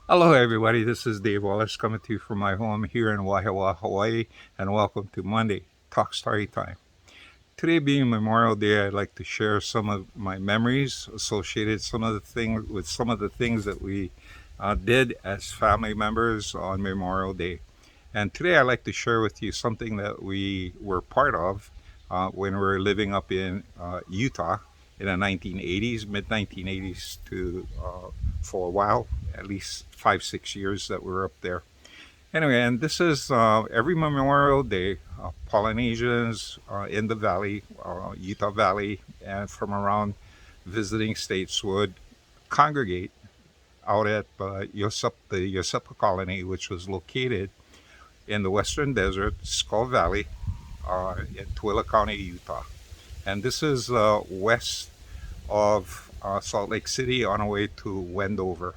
Hello, everybody. This is Dave Wallace coming to you from my home here in Wahiawa, Hawaii, and welcome to Monday Talk Story Time. Today, being Memorial Day, I'd like to share some of my memories associated some of the things that we did as family members on Memorial Day. And today, I'd like to share with you something that we were part of when we were living up in Utah in the 1980s, mid 1980s, to for a while, at least 5, 6 years that we were up there. Anyway, and this is every Memorial Day, Polynesians in the valley, Utah Valley, and from around visiting states would congregate out at the Iosepa colony, which was located in the western desert, Skull Valley, in Tooele County, Utah. And this is west of Salt Lake City on our way to Wendover.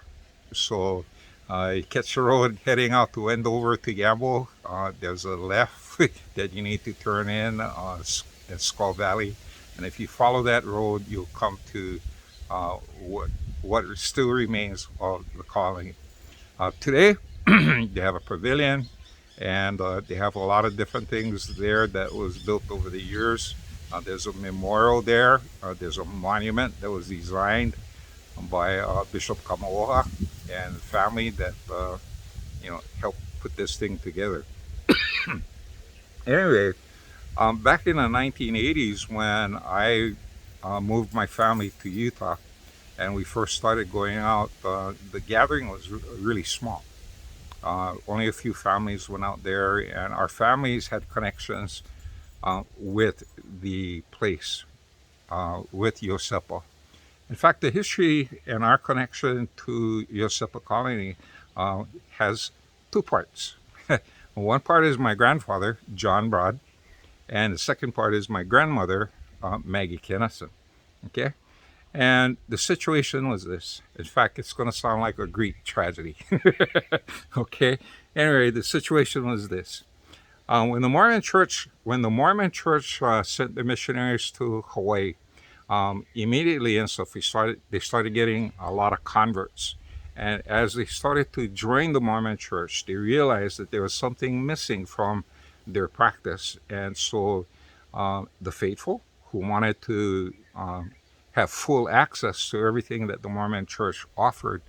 So you catch the road heading out to Wendover to Gamble. There's a left that you need to turn in at Skull Valley. And if you follow that road, you'll come to uh, what, what still remains of the colony. Today, they have a pavilion and they have a lot of different things there that was built over the years. There's a memorial there. There's a monument that was designed by Bishop Kamaoha and family that helped put this thing together. Anyway, back in the 1980s when I moved my family to Utah and we first started going out, the gathering was really small. Only a few families went out there, and our families had connections with the place, with Iosepa. In fact, the history and our connection to Iosepa Colony has two parts. One part is my grandfather, John Broad, and the second part is my grandmother, Maggie Kennison. Okay? And the situation was this. In fact, it's going to sound like a Greek tragedy. Okay? Anyway, the situation was this. When the Mormon Church sent the missionaries to Hawaii, immediately and stuff, they started getting a lot of converts. And as they started to join the Mormon Church, they realized that there was something missing from their practice. And so the faithful who wanted to have full access to everything that the Mormon Church offered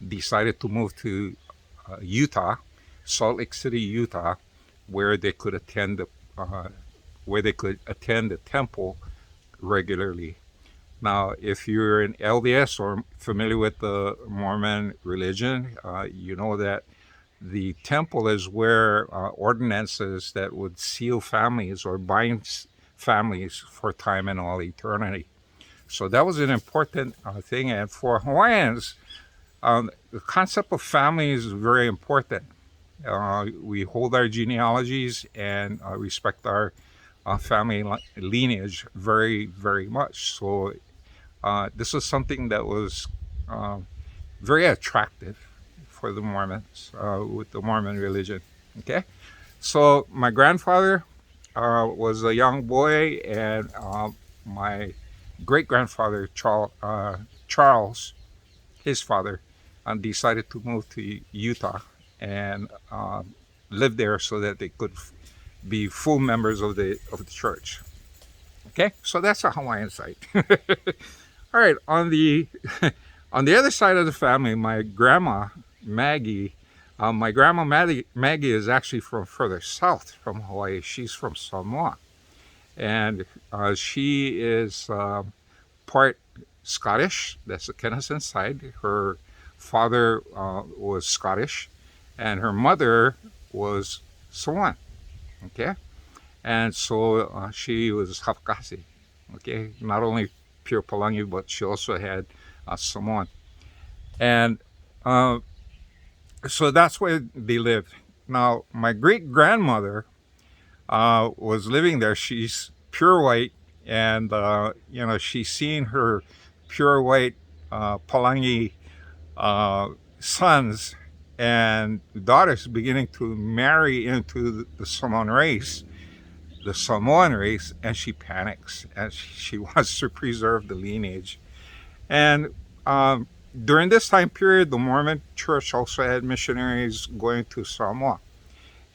decided to move to Utah, Salt Lake City, Utah, where they could attend the temple regularly. Now, if you're an LDS or familiar with the Mormon religion, you know that the temple is where ordinances that would seal families or bind families for time and all eternity. So that was an important thing. And for Hawaiians, the concept of family is very important. We hold our genealogies and respect our family lineage very, very much. So this was something that was uh, very attractive for the Mormons with the Mormon religion. Okay, so my grandfather was a young boy, and my great grandfather Charles, his father, decided to move to Utah and live there so that they could be full members of the church. Okay, so that's a Hawaiian side. All right, on the on the other side of the family, my grandma Maggie, Maggie is actually from further south from Hawaii. She's from Samoa, and she is part Scottish. That's the Kennison side. Her father was Scottish, and her mother was Samoan. Okay, and so she was Hafkasi. Okay, not only pure Palangi, but she also had Samoan. And so that's where they lived. Now, my great grandmother was living there. She's pure white, and she's seen her pure white Palangi sons and daughters beginning to marry into the Samoan race, and she panics and she wants to preserve the lineage. And During this time period, the Mormon Church also had missionaries going to Samoa,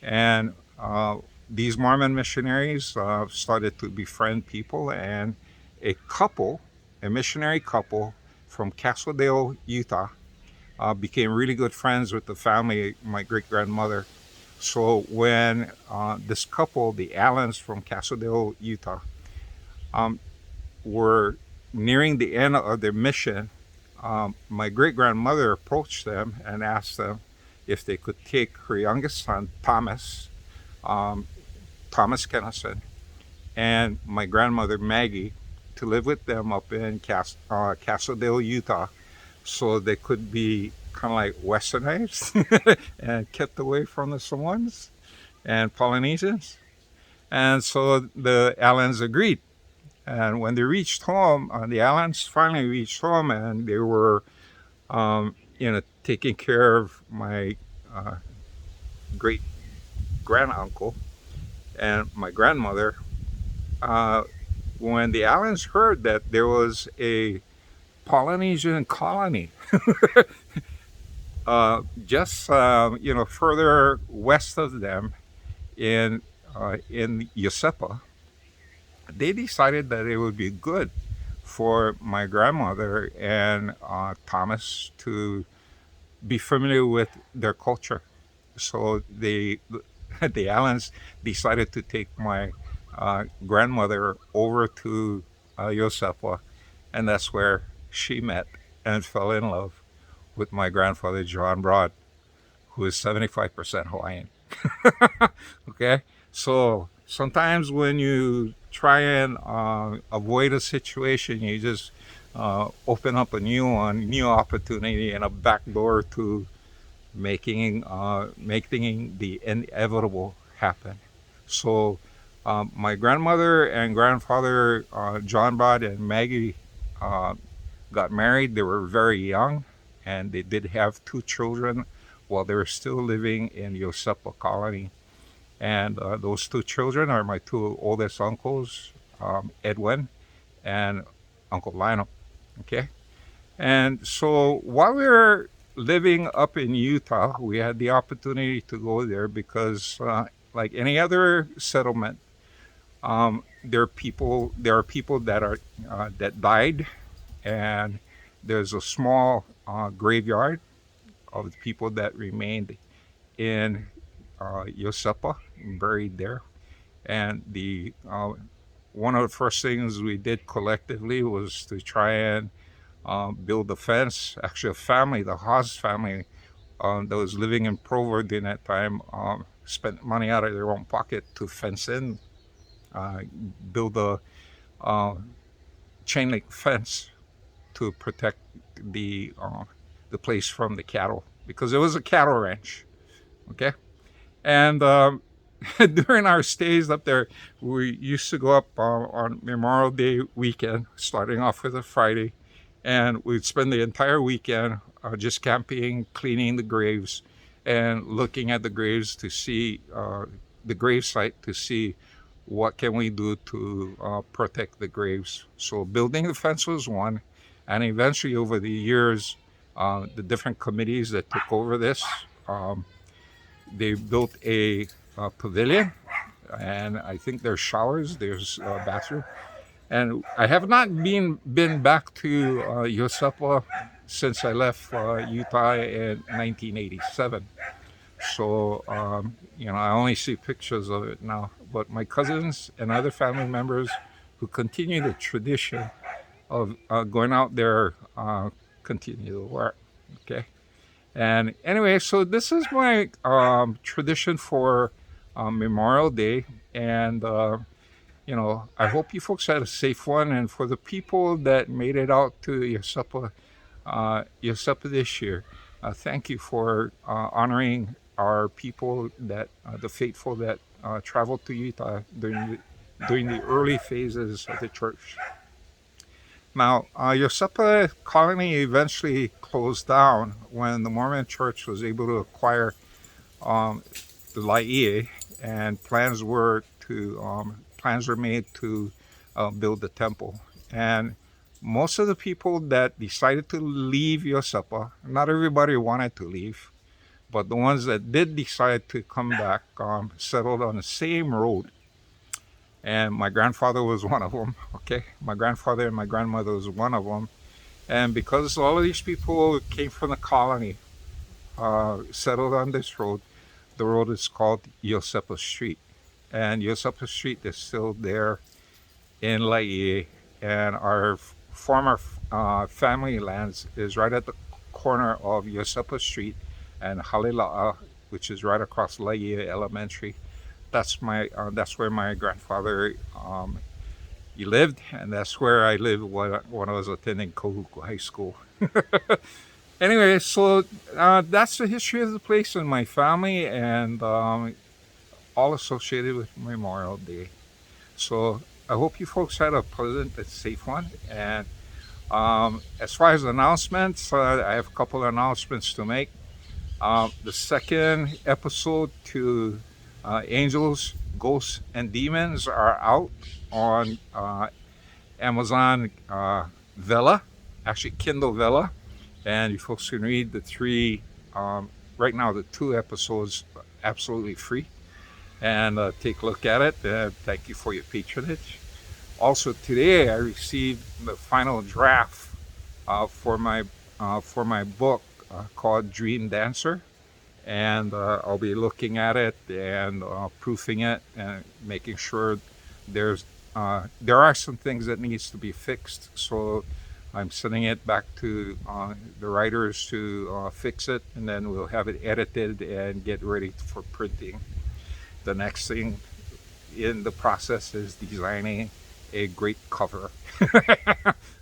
and these Mormon missionaries started to befriend people, and a couple, a missionary couple from Castledale, Utah, became really good friends with the family, my great grandmother. So when this couple, the Allens from Castledale, Utah, um, were nearing the end of their mission, my great grandmother approached them and asked them if they could take her youngest son, um, Thomas Kennison, and my grandmother, Maggie, to live with them up in Castledale, Utah, so they could be kind of like westernized and kept away from the Samoans and Polynesians. And so the Allens agreed. And when they reached home, the Allens finally reached home, and they were, taking care of my uh, great granduncle and my grandmother. Uh, when the Allens heard that there was a Polynesian colony just further west of them in Iosepa, they decided that it would be good for my grandmother and Thomas to be familiar with their culture. So the Allens decided to take my grandmother over to Iosepa, and that's where she met and fell in love with my grandfather John Broad, who is 75% Hawaiian. Okay, so sometimes when you try and avoid a situation, you just open up a new one, new opportunity, and a back door to making the inevitable happen. So, my grandmother and grandfather, John Broad and Maggie, uh, got married. They were very young, and they did have two children while they were still living in Iosepa Colony. And those two children are my two oldest uncles, Edwin and Uncle Lionel. Okay. And so while we were living up in Utah, we had the opportunity to go there because, like any other settlement, there are people that died, and there's a small graveyard of the people that remained in Yosepa, buried there. And the one of the first things we did collectively was to try and build a fence. Actually, a family, the Haas family, that was living in Provo during that time, spent money out of their own pocket to fence in, uh, build a uh, chain link fence to protect the uh, the place from the cattle, because it was a cattle ranch. Okay, and during our stays up there, we used to go up on Memorial Day weekend, starting off with a Friday, and we'd spend the entire weekend just camping, cleaning the graves, and looking at the graves to see the grave site to see what can we do to protect the graves. So building the fence was one, and eventually over the years, the different committees that took over this. They built a pavilion, and I think there's showers, there's a bathroom. And I have not been back to Yosepa since I left Utah in 1987. So I only see pictures of it now. But my cousins and other family members who continue the tradition of going out there continue the work. Okay. And anyway, so this is my tradition for Memorial Day, and I hope you folks had a safe one. And for the people that made it out to Yosepa this year, thank you for honoring our people the faithful that traveled to Utah during the early phases of the church. Now, Yosepa Colony eventually closed down when the Mormon Church was able to acquire um, the Laie, and plans were made to build the temple. And most of the people that decided to leave Iosepa, not everybody wanted to leave, but the ones that did decide to come back settled on the same road. And my grandfather was one of them. Okay, my grandfather and my grandmother was one of them. And because all of these people came from the colony, settled on this road, the road is called Iosepa Street. And Iosepa Street is still there in Laie. And our former family lands is right at the corner of Iosepa Street and Halila'a, which is right across Laie Elementary. That's where my grandfather he lived, and that's where I lived when I was attending Kohuku High School. Anyway, so that's the history of the place and my family, and all associated with Memorial Day. So I hope you folks had a pleasant and safe one. And as far as announcements, I have a couple of announcements to make. The second episode to Angels, Ghosts, and Demons are out on Amazon Vella, actually Kindle Vella, and you folks can read the three, right now the two episodes absolutely free, and take a look at it. Thank you for your patronage. Also today I received the final draft for my book called Dream Dancer, and I'll be looking at it and proofing it and making sure there are some things that needs to be fixed. So I'm sending it back to the writers to fix it, and then we'll have it edited and get ready for printing. The next thing in the process is designing a great cover.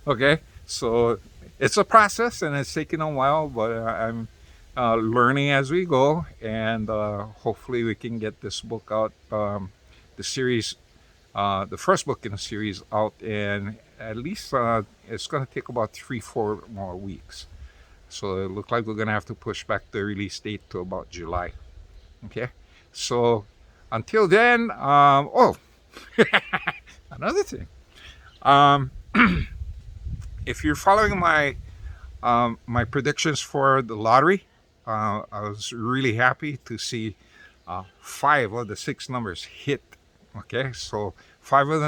Okay, so it's a process and it's taken a while, but I'm learning as we go, and hopefully we can get this book out, the series, the first book in the series out in at least it's going to take about 3-4 more weeks. So it looks like we're going to have to push back the release date to about July. Okay, so until then, another thing, um, if you're following my predictions for the lottery, I was really happy to see 5 of the 6 numbers hit. Okay, so 5 of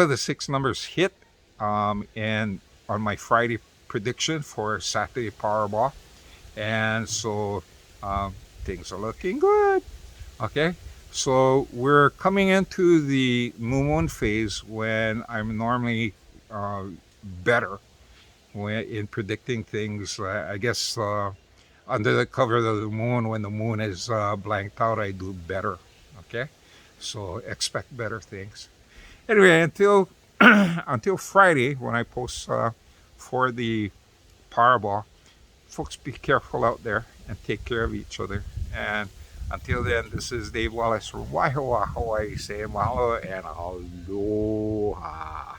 the 6 numbers hit, and on my Friday prediction for Saturday Powerball, and so things are looking good. Okay, so we're coming into the new moon phase when I'm normally better in predicting things. I guess under the cover of the moon, when the moon is blanked out, I do better. Okay, so expect better things. Anyway, until until Friday when I post for the Powerball, folks, be careful out there and take care of each other. And until then, this is Dave Wallace from Waihoa, Hawaii, saying mahalo and aloha.